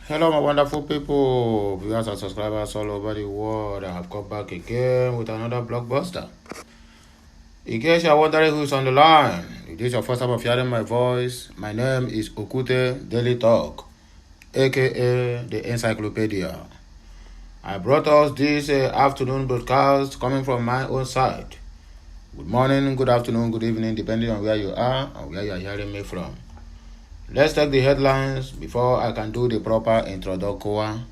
Hello, my wonderful people, viewers and subscribers all over the world. I have come back again with another blockbuster. In case you're wondering who's on the line, if this is your first time of hearing my voice, my name is Okute Daily Talk, aka the Encyclopedia. I brought us this afternoon broadcast coming from my own side. Good morning, good afternoon, good evening, depending on where you are and where you are hearing me from. Let's take the headlines before I can do the proper introduction.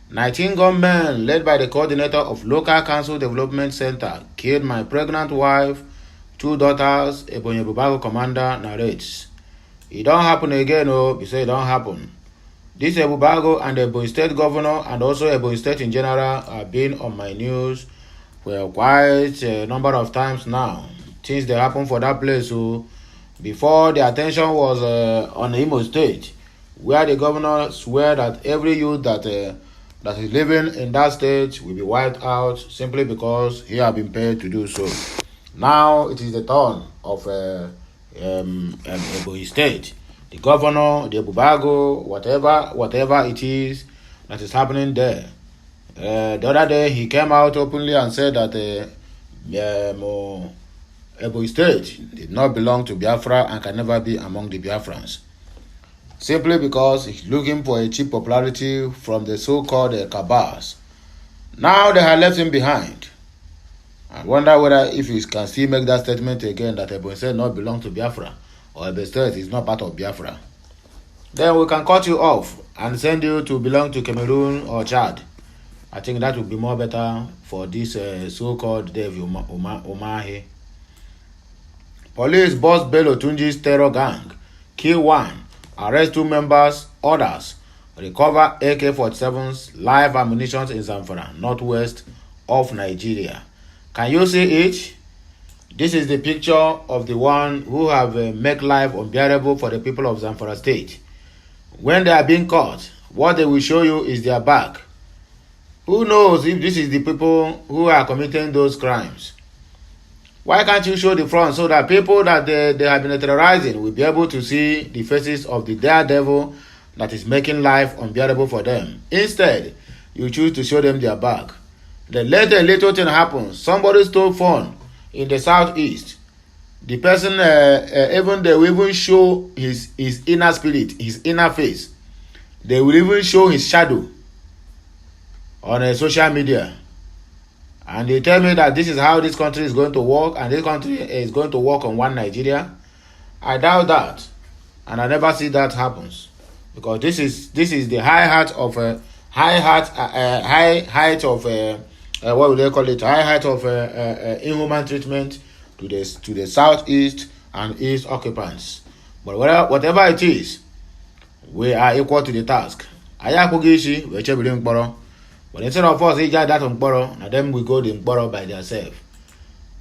19 gunmen led by the coordinator of Local Council Development Center killed my pregnant wife, 2 daughters, Ebube commander narrates. It don't happen again, you say it don't happen. This Ebube and the Ebonyi State governor and also Ebonyi State in general have been on my news for quite a number of times now. Things they happen for that place, before the attention was on Imo State, where the governor swear that every youth that is living in that state will be wiped out simply because he has been paid to do so. Now it is the turn of Ebonyi State. The governor, the Ebubago, whatever it is that is happening there. The other day he came out openly and said that Ebonyi State did not belong to Biafra and can never be among the Biafrans. Simply because he's looking for a cheap popularity from the so-called cabals. Now they have left him behind. I wonder whether if he can still make that statement again that Ebonyi State not belong to Biafra or Ebonyi State is not part of Biafra. Then we can cut you off and send you to belong to Cameroon or Chad. I think that would be more better for this so-called David Umahi. Police bust Bello Tunji's terror gang, kill 1, arrest 2 members, others recover AK-47s, live ammunition in Zamfara, northwest of Nigeria. Can you see it? This is the picture of the one who have made life unbearable for the people of Zamfara state. When they are being caught, what they will show you is their back. Who knows if this is the people who are committing those crimes? Why can't you show the front so that people that they have been terrorizing will be able to see the faces of the daredevil that is making life unbearable for them? Instead, you choose to show them their back. Then later a little thing happens. Somebody stole phone in the southeast. The person, even they will even show his inner spirit, his inner face. They will even show his shadow on social media. And they tell me that this is how this country is going to work, and this country is going to work on one Nigeria. I doubt that, and I never see that happens, because this is the high height of what would they call it? High height of inhuman treatment to the southeast and east occupants. But whatever it is, we are equal to the task. Ayakugishi wechebirim. But instead of us, that Mkporo, now them we go the Mkporo by themselves.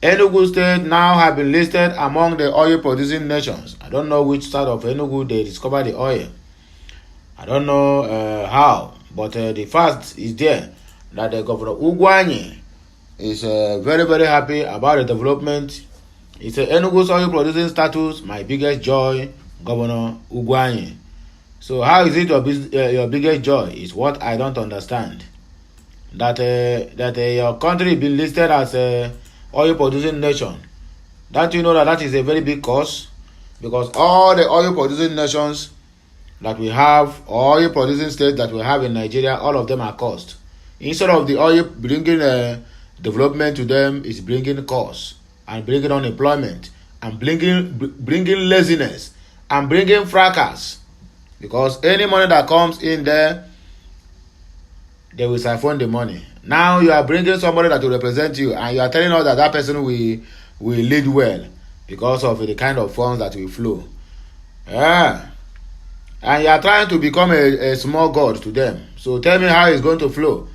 Enugu State now have been listed among the oil producing nations. I don't know which side of Enugu they discover the oil. I don't know how, but the fact is there that the governor Ugwanye is very, very happy about the development. It's Enugu's oil producing status, my biggest joy, Governor Ugwanye. So how is it your biggest joy? Is what I don't understand. That your country been listed as a oil producing nation. Don't you know that is a very big cause? Because all the oil producing nations that we have, oil producing states that we have in Nigeria, all of them are cost. Instead of the oil bringing development to them, is bringing cost and bringing unemployment and bringing laziness and bringing fracas. Because any money that comes in there, they will siphon the money. Now you are bringing somebody that will represent you, and you are telling us that that person will lead well because of the kind of funds that will flow. And you are trying to become a small god to them. So tell me how it's going to flow.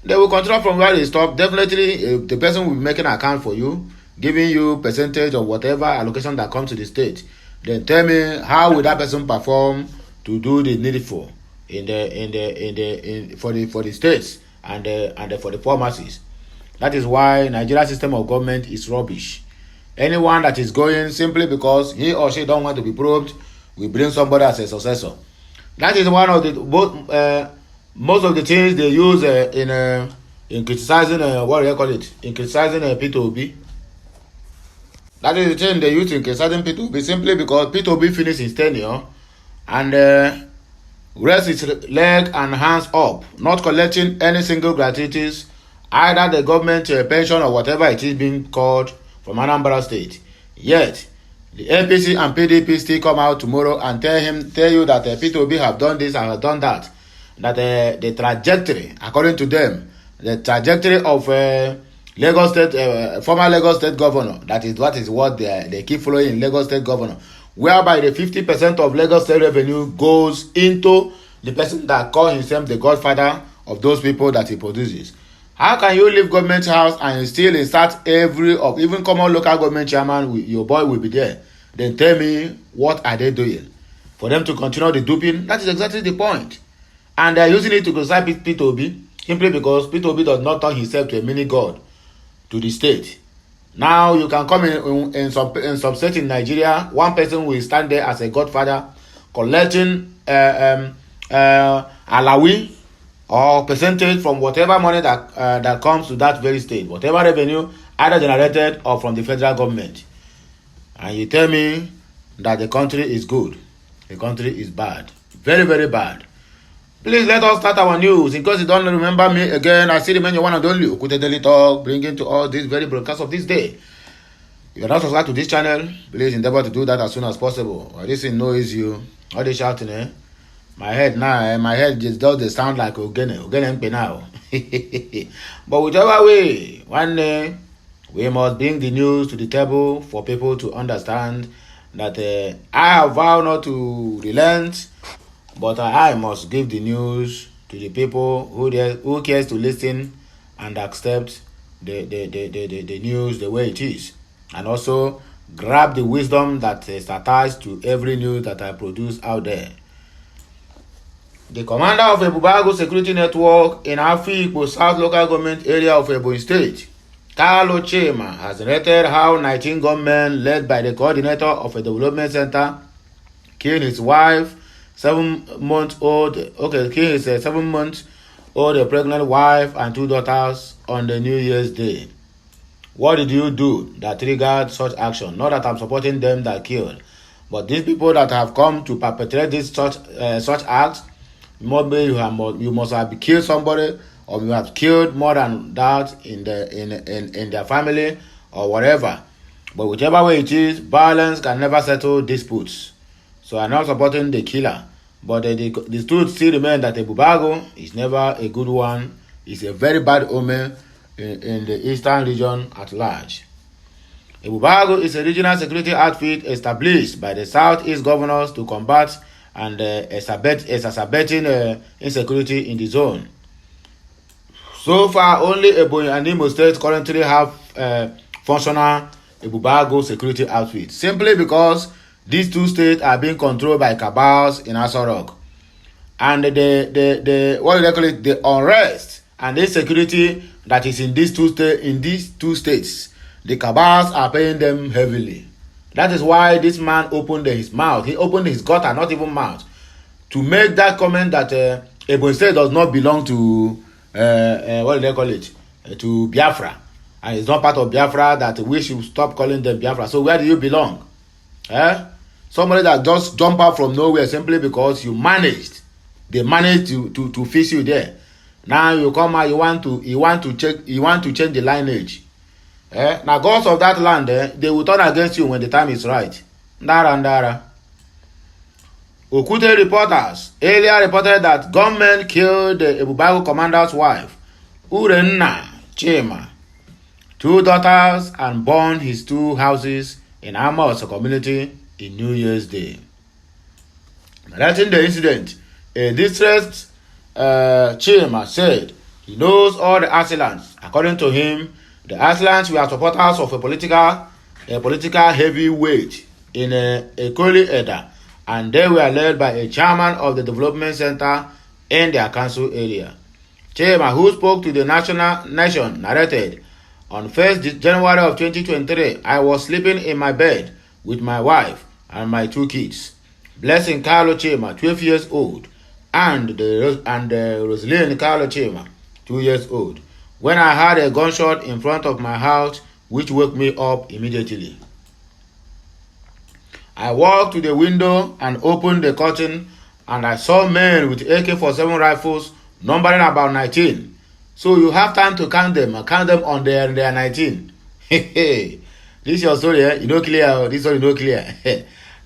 They will control from where they stop. Definitely, the person will be making an account for you, giving you percentage of whatever allocation that comes to the state. Then tell me how will that person perform to do the needful for the states and for the poor masses. That is why Nigeria system of government is rubbish. Anyone that is going simply because he or she don't want to be probed, we bring somebody as a successor. That is one of the most of the things they use in criticizing what do you call it? In criticizing P2B. That is the thing they use in criticizing P2B simply because P2B finished his tenure and rest his leg and hands up, not collecting any single gratuities, either the government pension or whatever it is being called from Anambra State. Yet, the APC and PDP still come out tomorrow and tell you that P2B have done this and have done that. That the trajectory, according to them, the trajectory of Lagos State, former Lagos State governor, that is what they keep following in Lagos State governor, whereby the 50% of Lagos State revenue goes into the person that calls himself the godfather of those people that he produces. How can you leave government house and still insert even common local government chairman, your boy will be there? Then tell me, what are they doing? For them to continue the duping? That is exactly the point. And they are using it to criticize P2B simply because P2B does not turn himself to a mini god to the state. Now you can come in some state in Nigeria, one person will stand there as a godfather collecting alawi or percentage from whatever money that comes to that very state, whatever revenue either generated or from the federal government. And you tell me that the country is good, the country is bad, very, very bad. Please let us start our news. In case you don't remember me again, I still remain your one and only Okute Daily Talk, bringing to all this very broadcast of this day. If you're not subscribed to this channel, please endeavor to do that as soon as possible. Or this annoys you. All this shouting, my head now, my head just does sound like Ogene now. But whichever way, one day we must bring the news to the table for people to understand that I have vowed not to relent, but I must give the news to the people who cares to listen and accept the news the way it is, and also grab the wisdom that is attached to every news that I produce out there. The commander of Ebube Security Network in Afikpo South Local Government Area of Ebonyi State, Carlo Chema, has narrated how 19 gunmen led by the coordinator of a development center killed his wife, 7-month-old pregnant wife and 2 daughters on the New Year's Day. What did you do that triggered such action? Not that I'm supporting them that killed, but these people that have come to perpetrate this such acts, maybe you must have killed somebody, or you have killed more than that in their family or whatever. But whichever way it is, violence can never settle disputes. So I'm not supporting the killer. But the truth still remains that Ebube is never a good one. It's a very bad omen in the eastern region at large. Ebube is a regional security outfit established by the southeast governors to combat and exacerbating insecurity in the zone. So far, only Ebonyi and Imo State currently have functional Ebube security outfit, simply because these two states are being controlled by cabals in Aso Rock. And the unrest and the insecurity that is in these two states, the cabals are paying them heavily. That is why this man opened his mouth. He opened his gutter, not even mouth, to make that comment that Ebonyi State does not belong to to Biafra, and it's not part of Biafra, that we should stop calling them Biafra. So where do you belong? Somebody that just jump out from nowhere simply because they managed to fix you there. Now you come out, you want to change the lineage. Now gods of that land, they will turn against you when the time is right. Ndara. Okute reporters earlier reported that gunmen killed the Ebube commander's wife, Urenna Chema, 2 daughters, and burned his 2 houses in Amos community in New Year's Day. Narrating the incident, a distressed Chema said he knows all the assailants. According to him, the assailants were supporters of a political heavyweight in Ekoli Eda, and they were led by a chairman of the development center in their council area. Chema, who spoke to the nation, narrated, on 1st January of 2023, I was sleeping in my bed with my wife and my 2 kids. Blessing Carlo Chema, 12 years old, and Rosaline Carlo Chema, 2 years old, when I heard a gunshot in front of my house, which woke me up immediately. I walked to the window and opened the curtain, and I saw men with AK-47 rifles numbering about 19. So you have time to count them and count them on their 19. This is your story, eh? You know clear. This one you know clear.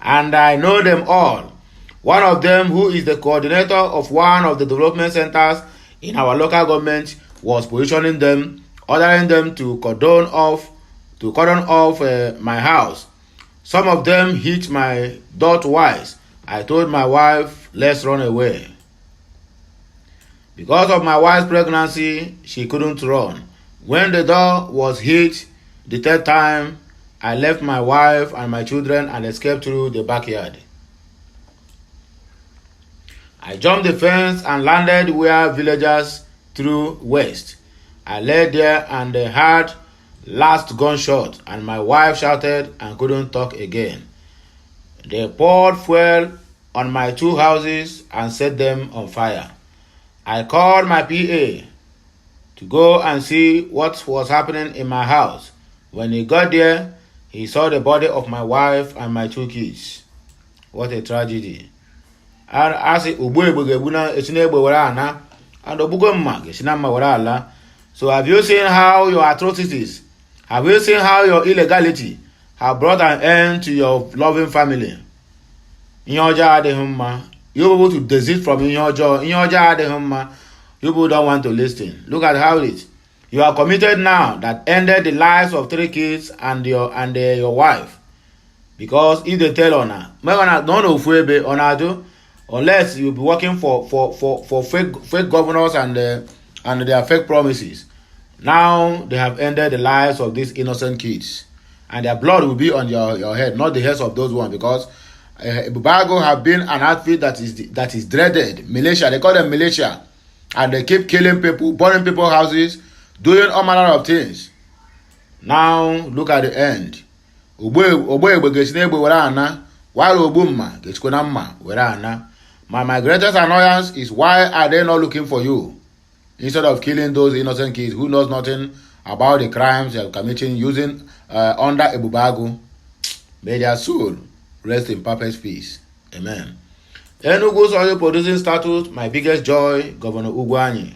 And I know them all. One of them, who is the coordinator of one of the development centers in our local government, was positioning them, ordering them to cordon off my house. Some of them hit my door twice. I told my wife, let's run away. Because of my wife's pregnancy, she couldn't run. When the door was hit the third time, I left my wife and my children and escaped through the backyard. I jumped the fence and landed where villagers threw waste. I lay there and heard last gunshot, and my wife shouted and couldn't talk again. They poured fuel on my 2 houses and set them on fire. I called my PA to go and see what was happening in my house. When he got there, he saw the body of my wife and my 2 kids. What a tragedy. And as so have you seen how your atrocities, have you seen how your illegality have brought an end to your loving family? You're able to desist from you people don't want to listen. Look at how it is. You are committed now that ended the lives of 3 kids and your wife. Because if they tell unless you be working for fake governors and their fake promises. Now they have ended the lives of these innocent kids, and their blood will be on your head, not the heads of those ones, because Ebube have been an outfit that is dreaded. Militia, they call them militia, and they keep killing people, burning people's houses, doing all manner of things. Now look at the end. My greatest annoyance is, why are they not looking for you instead of killing those innocent kids who knows nothing about the crimes they are committing using under Ebube? May their soul rest in perfect peace. Amen. Enugu's oil producing status, my biggest joy, Governor Ugwanyi.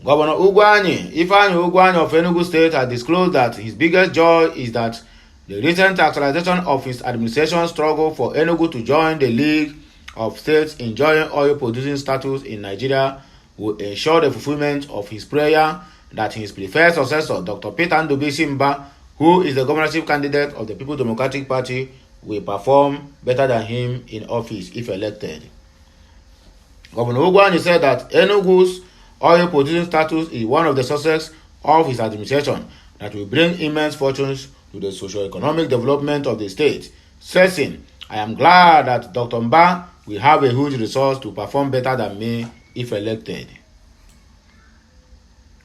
Governor Ugwanyi, Ifeanyi Ugwanyi of Enugu State, has disclosed that his biggest joy is that the recent actualization of his administration's struggle for Enugu to join the League of States enjoying oil producing status in Nigeria will ensure the fulfillment of his prayer that his preferred successor, Dr. Peter Ndubi Simba, who is the governorship candidate of the People's Democratic Party, will perform better than him in office if elected. Governor Ugwanyi said that Enugu's oil producing status is one of the successes of his administration that will bring immense fortunes to the socio-economic development of the state, stressing, I am glad that Dr. Mba will have a huge resource to perform better than me if elected.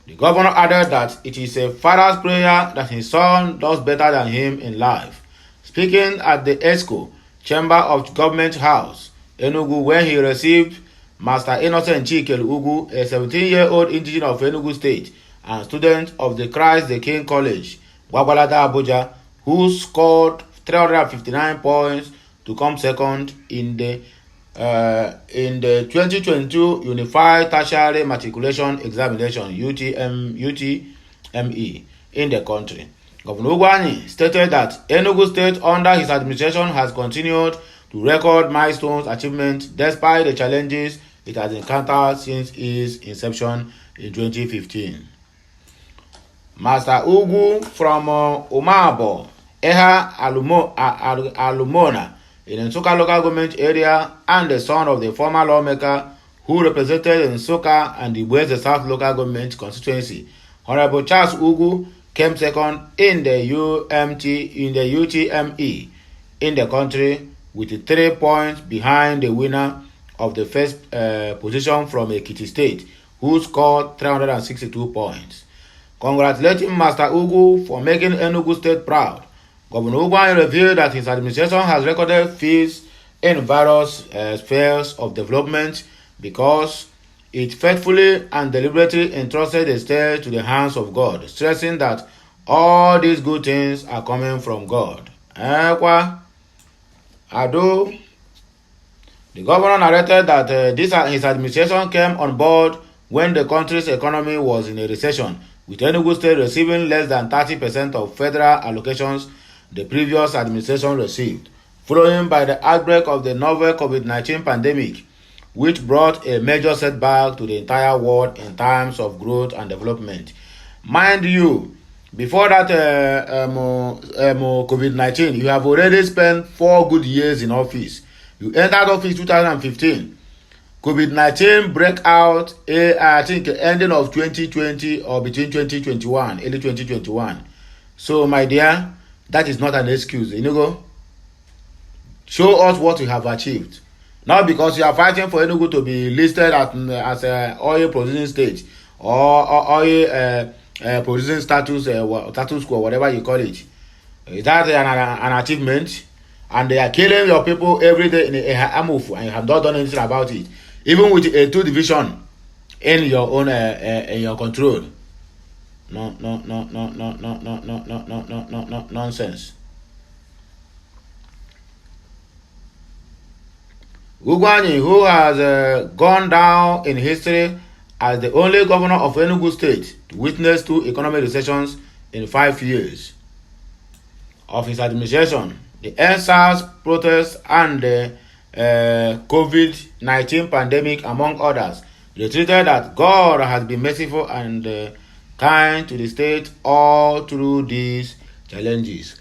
The governor added that it is a father's prayer that his son does better than him in life. Speaking at the ESCO Chamber of Government House, Enugu, where he received Master Innocent Chikelu Ugu, a 17-year-old indigenous of Enugu State and student of the Christ the King College, Gwagwalada, Abuja, who scored 359 points to come second in the 2022 Unified Tertiary Matriculation Examination UTME in the country. Governor Ugwanyi stated that Enugu State under his administration has continued to record milestones achievements despite the challenges it has encountered since its inception in 2015. Master Ugu from Omabo, Eha Alumona, in Nsukka local government area, and the son of the former lawmaker who represented Nsukka and the West South local government constituency, Honorable Charles Ugu, came second in the UTME in the country with 3 points behind the winner of the first position from Ekiti State, who scored 362 points. Congratulating Master Ugu for making Enugu State proud, Governor Ugwanyi revealed that his administration has recorded feats in various spheres of development because it faithfully and deliberately entrusted the state to the hands of God, stressing that all these good things are coming from God. Ado, the governor narrated that his administration came on board when the country's economy was in a recession, with Enugu State receiving less than 30% of federal allocations the previous administration received, following by the outbreak of the novel COVID-19 pandemic, which brought a major setback to the entire world in terms of growth and development. Mind you, before that COVID-19, you have already spent 4 good years in office. You entered office 2015. COVID-19 break out, I think, ending of 2020 or between 2021, early 2021. So, my dear, that is not an excuse. Enugu, show us what you have achieved. Not because you are fighting for Enugu to be listed as an oil producing state or oil producing status quo, whatever you call it. Is that an achievement? And they are killing your people every day in Amufu, and you have not done anything about it. Even with a 2 division in your own in your control. No, nonsense. Ugwanyi, who has gone down in history as the only governor of Enugu State to witness 2 economic recessions in 5 years of his administration, the EndSARS protests and the COVID-19 pandemic, among others, retreated that God has been merciful and kind to the state all through these challenges.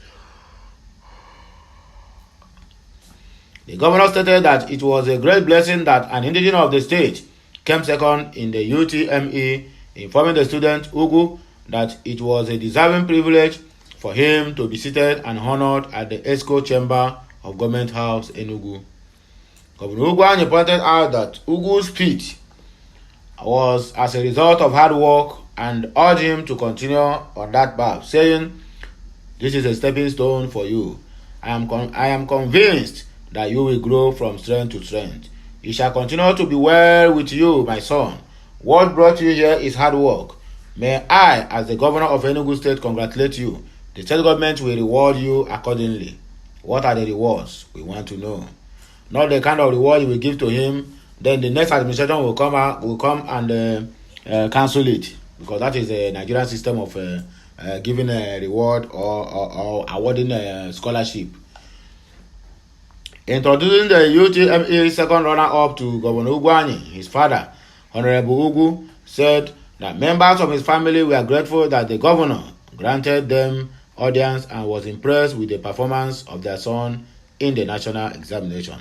The governor stated that it was a great blessing that an indigenous of the state came second in the UTME, informing the student Ugu that it was a deserving privilege for him to be seated and honored at the ESCO Chamber of Government House, Enugu. Governor Ugwanyi pointed out that Ugu's speech was as a result of hard work and urged him to continue on that path, saying, "This is a stepping stone for you. I am convinced that you will grow from strength to strength. It shall continue to be well with you, my son. What brought you here is hard work. May I, as the governor of Enugu State, congratulate you. The state government will reward you accordingly." What are the rewards? We want to know. Not the kind of reward you will give to him, then the next administration will come and cancel it, because that is a Nigerian system of giving a reward or awarding a scholarship. Introducing the UTME second runner-up to Governor Ugwanyi, his father, Honorable Ugu, said that members of his family were grateful that the governor granted them audience and was impressed with the performance of their son in the national examination.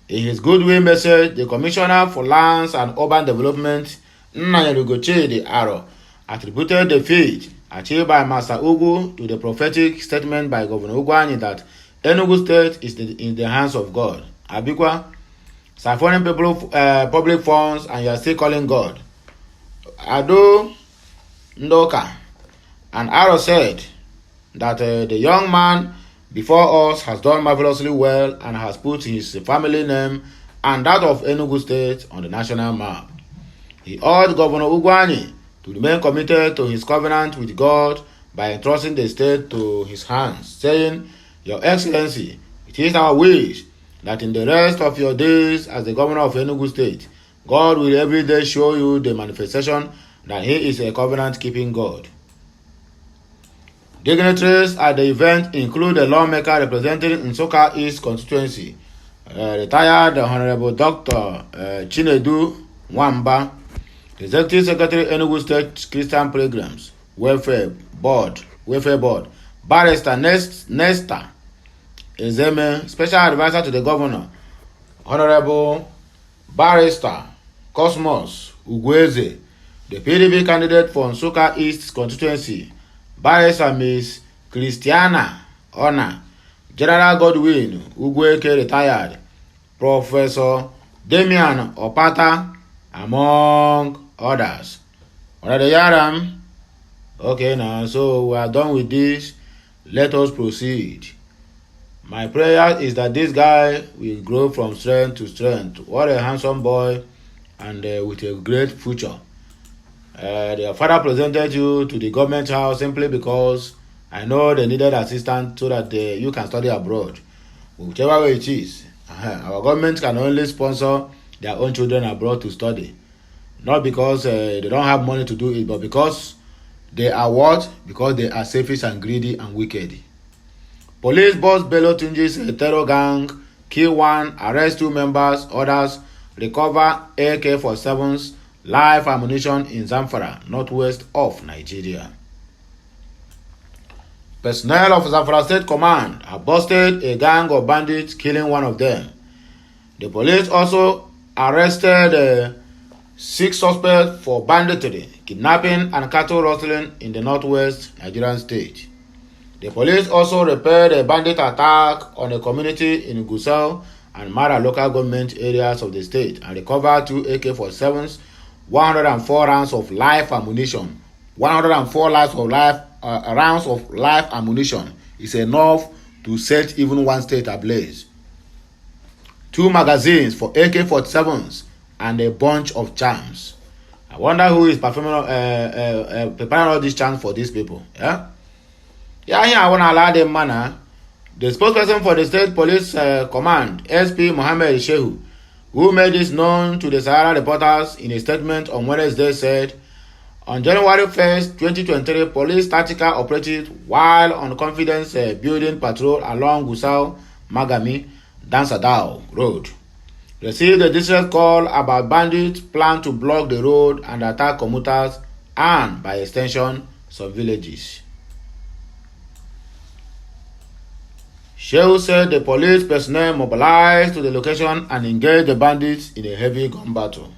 In his goodwill message, the Commissioner for Lands and Urban Development, Nnayarugoche Aro, attributed the feat achieved by Master Ugu to the prophetic statement by Governor Ugwanyi that Enugu State is in the hands of God. Abikwa, siphoning people public funds, and you are still calling God. Ado Ndoka and Aro said that the young man before us has done marvelously well and has put his family name and that of Enugu State on the national map. He urged Governor Ugwanyi to remain committed to his covenant with God by entrusting the state to his hands, saying, "Your Excellency, it is our wish that in the rest of your days as the governor of Enugu State, God will every day show you the manifestation that he is a covenant-keeping God." Dignitaries at the event include a lawmaker representing Nsukka East constituency, retired Honorable Dr. Chinedu Nwamba, the Executive Secretary Enugu State Christian Pilgrims Welfare Board, Barrister Nesta Ezeme, Special Advisor to the Governor, Honorable Barrister Cosmos Ugweze, the PDP candidate for Nsukka East constituency, Barrister Miss Christiana Ona, General Godwin Ugweke retired, Professor Damian Opata, among others. Alright, Yaram. Okay, now, so we are done with this. Let us proceed. My prayer is that this guy will grow from strength to strength. What a handsome boy, and with a great future. Their father presented you to the government house simply because I know they needed assistance so that you can study abroad. Whichever way it is, our government can only sponsor their own children abroad to study. Not because they don't have money to do it, but because they are what? Because they are selfish and greedy and wicked. Police boss Bello Tunji's terror gang kill one, arrest 2 members, others recover AK-47s, live ammunition in Zamfara, northwest of Nigeria. Personnel of Zamfara State Command have busted a gang of bandits, killing one of them. The police also arrested 6 suspects for banditry, kidnapping, and cattle rustling in the northwest Nigerian state. The police also repaired a bandit attack on a community in Gusau and Mara local government areas of the state and recovered 2 AK-47s, 104 rounds of live ammunition. 104 rounds of live ammunition is enough to set even one state ablaze. 2 magazines for AK-47s and a bunch of charms. I wonder who is preparing all these charms for these people. Yeah, I want to allow them manner. The spokesperson for the State Police Command, SP Mohammed Shehu, who made this known to the Sahara reporters in a statement on Wednesday, said, on January 1st, 2023, police tactical operatives while on confidence building patrol along Gusau, Magami, Dansadao Road received a distress call about bandits plan to block the road and attack commuters and, by extension, some villages. Shehu said the police personnel mobilized to the location and engaged the bandits in a heavy gun battle.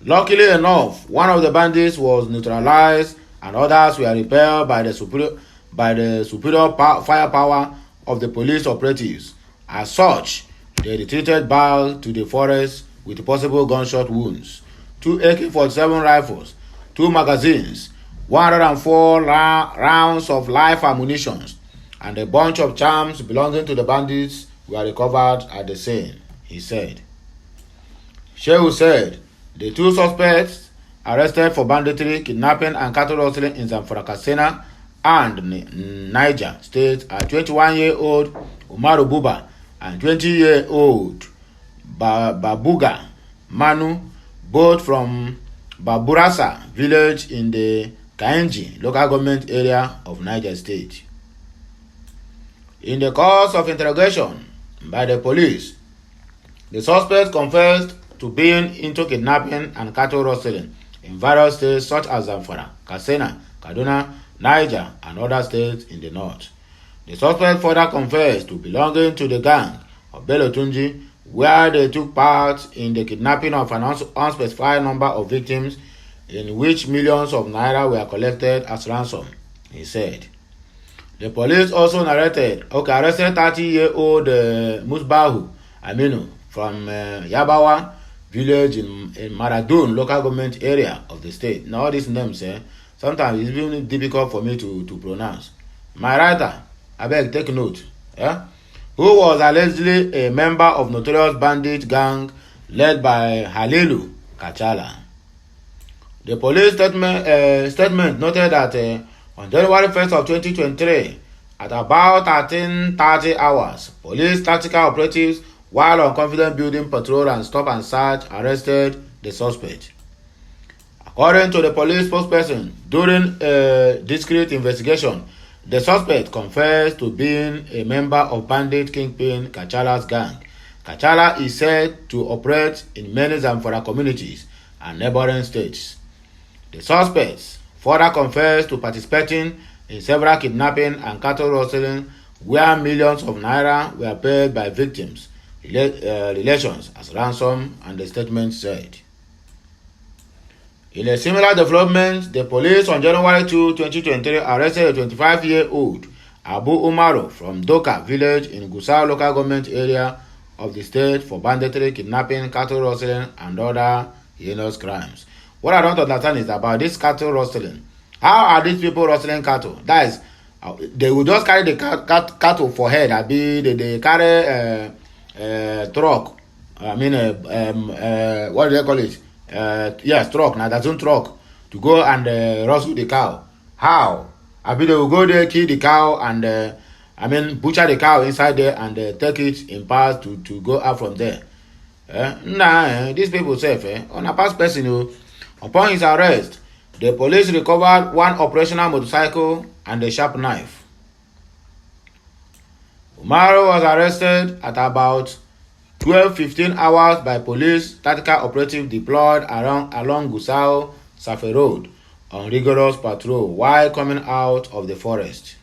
Luckily enough, one of the bandits was neutralized and others were repelled by the superior firepower of the police operatives. As such, they retreated back to the forest with possible gunshot wounds, 2 AK-47 rifles, 2 magazines, 104 rounds of live ammunition, and a bunch of charms belonging to the bandits were recovered at the scene, he said. Shehu said the 2 suspects arrested for banditry, kidnapping, and cattle rustling in Zamfara, Katsina, and Niger State are 21-year-old Umaru Buba and 20-year-old Babuga Manu, both from Baburasa village in the Kainji local government area of Niger State. In the course of interrogation by the police, the suspects confessed to being into kidnapping and cattle rustling in various states such as Zamfara, Katsina, Kaduna, Niger, and other states in the north. The suspects further confessed to belonging to the gang of Bello Tunji, where they took part in the kidnapping of an unspecified number of victims, in which millions of naira were collected as ransom, he said. The police also arrested 30-year-old Musbahu Aminu from Yabawa village in Maradun local government area of the state. Now all these names, sometimes it's even difficult for me to pronounce. My writer, I beg take note. Who was allegedly a member of notorious bandit gang led by Halilu Kachala. The police statement noted that on January 1st of 2023, at about 13:30 hours, police tactical operatives, while on confident building patrol and stop and search, arrested the suspect. According to the police spokesperson, during a discreet investigation, the suspect confessed to being a member of bandit kingpin Kachala's gang. Kachala is said to operate in many Zamfara communities and neighboring states. The suspects further confessed to participating in several kidnapping and cattle rustling where millions of naira were paid by victims' relations as ransom, and the statement said. In a similar development, the police on January 2, 2023 arrested a 25-year-old Abu Umaru from Doka village in Gusau local government area of the state for banditry, kidnapping, cattle rustling, and other heinous crimes. What I don't understand is about this cattle rustling. How are these people rustling cattle? That is, They will just carry the cattle for head. They carry truck. I mean, what do they call it? Yes, truck. Now that's own truck to go and rustle the cow. How? They will go there, kill the cow, and butcher the cow inside there and take it in parts to go out from there. These people say, on a past person, upon his arrest, the police recovered one operational motorcycle and a sharp knife. Umaru was arrested at about 12-15 hours by police tactical operatives deployed along Gusau Safe Road on rigorous patrol while coming out of the forest.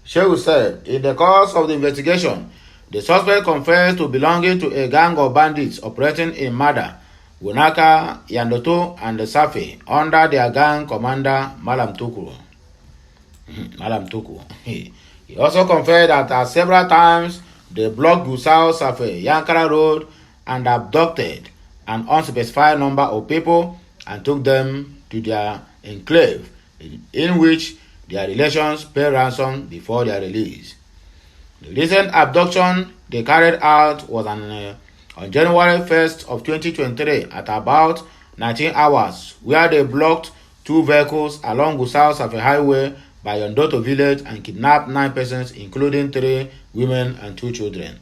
Shehu said, in the course of the investigation, the suspect confessed to belonging to a gang of bandits operating in Mada, Gunaka, Yandoto, and the Safi under their gang commander Malam Tuku. He also confessed that several times they blocked Gusau Safi Yankara Road and abducted an unspecified number of people and took them to their enclave, in which their relations pay ransom before their release. The recent abduction they carried out was on January 1st of 2023 at about 19 hours, where they blocked 2 vehicles along Gusau Safi Highway by Yondoto village and kidnapped 9 persons, including 3 women and 2 children.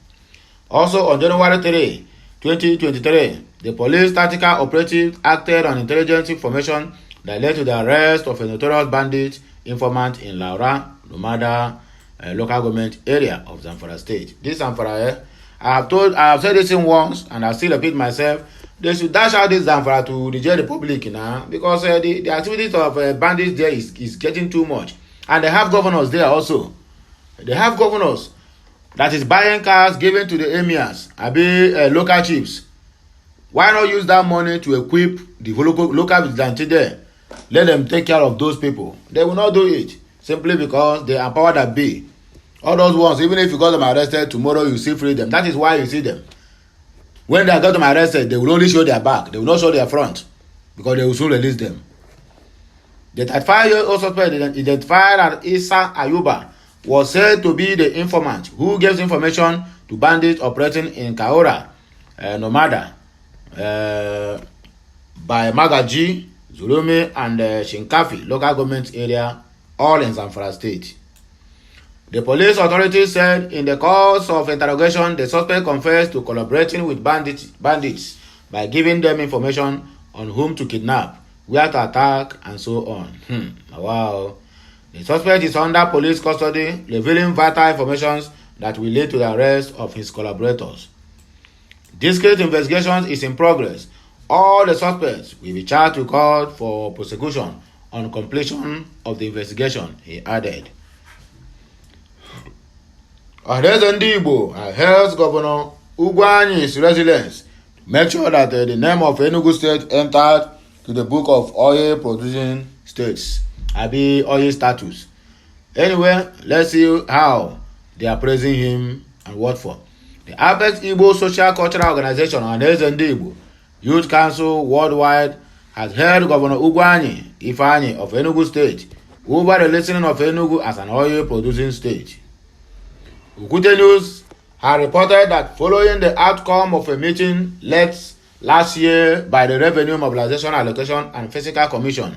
Also on January 3, 2023, the police tactical operative acted on intelligence information that led to the arrest of a notorious bandit informant in Laura, Lumada, local government area of Zamfara State. This Zamfara, I have said this thing once, and I still repeat myself. They should dash out this Zamfara to the Niger Republic now, because the activities of bandits there is getting too much, and they have governors there also. They have governors that is buying cars given to the emirs, local chiefs. Why not use that money to equip the local vigilante there? Let them take care of those people. They will not do it simply because they are power that be. All those ones, even if you got them arrested tomorrow, you see free them. That is why you see them. When they got them arrested, they will only show their back. They will not show their front because they will soon release them. The 35-year-old suspect identified as Isa Ayuba was said to be the informant who gives information to bandits operating in Kaora, Nomada, by Magaji, Zulumi, and Shinkafi local government area, all in Zamfara State. The police authorities said in the course of interrogation, the suspect confessed to collaborating with bandits by giving them information on whom to kidnap, where to attack, and so on. Wow. The suspect is under police custody, revealing vital information that will lead to the arrest of his collaborators. Discreet investigation is in progress. All the suspects will be charged to court for prosecution on completion of the investigation, he added. Adaeze Ndị Igbo hails Governor Ugwuanyi's residence to make sure that the name of Enugu State entered to the book of oil producing states, oil status. Anyway, let's see how they are praising him and what for. The Apex Igbo Social Cultural Organization, Adaeze Ndị Igbo Youth Council Worldwide, has held Governor Ugwuanyi Ifeanyi of Enugu State over the listing of Enugu as an oil producing state. Ukute News had reported that following the outcome of a meeting led last year by the Revenue Mobilization Allocation and Fiscal Commission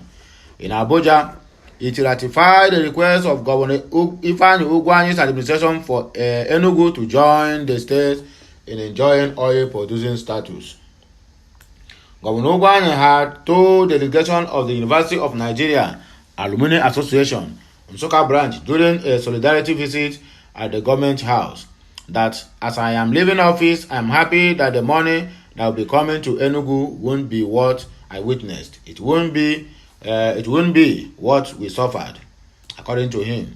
in Abuja, it ratified the request of Governor Ifeanyi Ugwuanyi's administration for Enugu to join the state in enjoying oil producing status. Governor Ugwuanyi had told the delegation of the University of Nigeria Alumni Association, Nsukka branch, during a solidarity visit at the government house, that as I am leaving office, I am happy that the money that will be coming to Enugu won't be what I witnessed. It won't be what we suffered, according to him.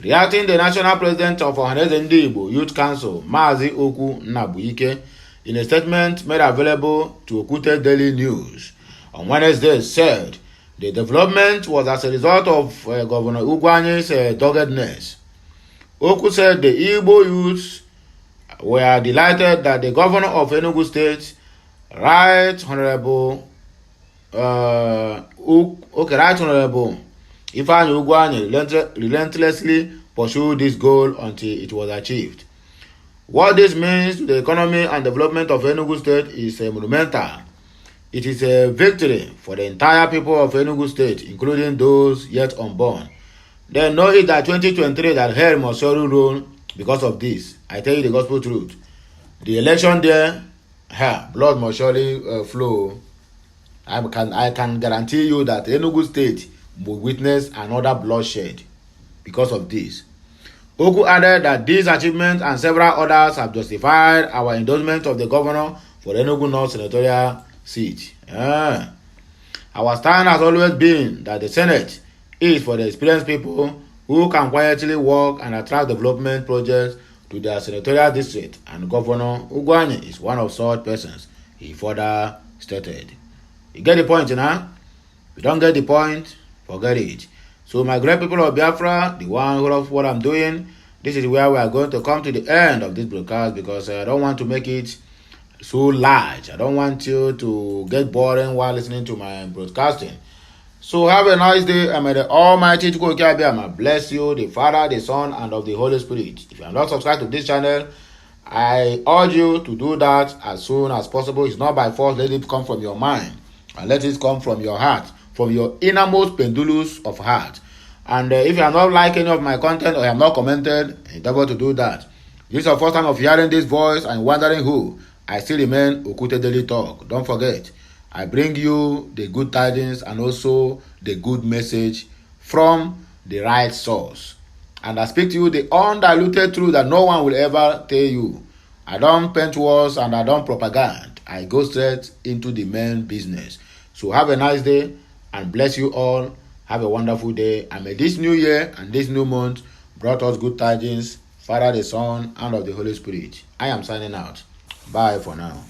Reacting, the national president of Adaeze Ndị Igbo Youth Council, Mazi Okwu Nnabuike, in a statement made available to Okute Daily News on Wednesday, said the development was as a result of Governor Ugwuanyi's doggedness. Oku said the Igbo youths were delighted that the governor of Enugu State, Right Honorable Ifeanyi Ugwuanyi relentlessly pursued this goal until it was achieved. What this means to the economy and development of Enugu State is monumental. It is a victory for the entire people of Enugu State, including those yet unborn. They know it that 2023 that hell must surely rule because of this. I tell you the gospel truth. The election there, blood must surely flow. I can guarantee you that Enugu State will witness another bloodshed because of this. Oku added that these achievements and several others have justified our endorsement of the governor for Enugu North senatorial seat. Our stand has always been that the Senate is for the experienced people who can quietly work and attract development projects to their senatorial district, and Governor Ugwuanyi is one of such persons, he further stated. You get the point, you know? If you don't get the point, forget it. So my great people of Biafra, the one who loves what I'm doing, this is where we are going to come to the end of this broadcast, because I don't want to make it so large. I don't want you to get boring while listening to my broadcasting. So have a nice day, and may the Almighty bless you, the Father, the Son, and of the Holy Spirit. If you are not subscribed to this channel, I urge you to do that as soon as possible. It's not by force. Let it come from your mind, and let it come from your heart, from your innermost pendulous of heart. And if you are not liking any of my content, or you have not commented, endeavor to do that. This is your first time of hearing this voice and wondering who. I still remain Okute Daily Talk. Don't forget, I bring you the good tidings and also the good message from the right source. And I speak to you the undiluted truth that no one will ever tell you. I don't paint walls and I don't propaganda. I go straight into the main business. So have a nice day and bless you all. Have a wonderful day. And may this new year and this new month brought us good tidings, Father, the Son, and of the Holy Spirit. I am signing out. Bye for now.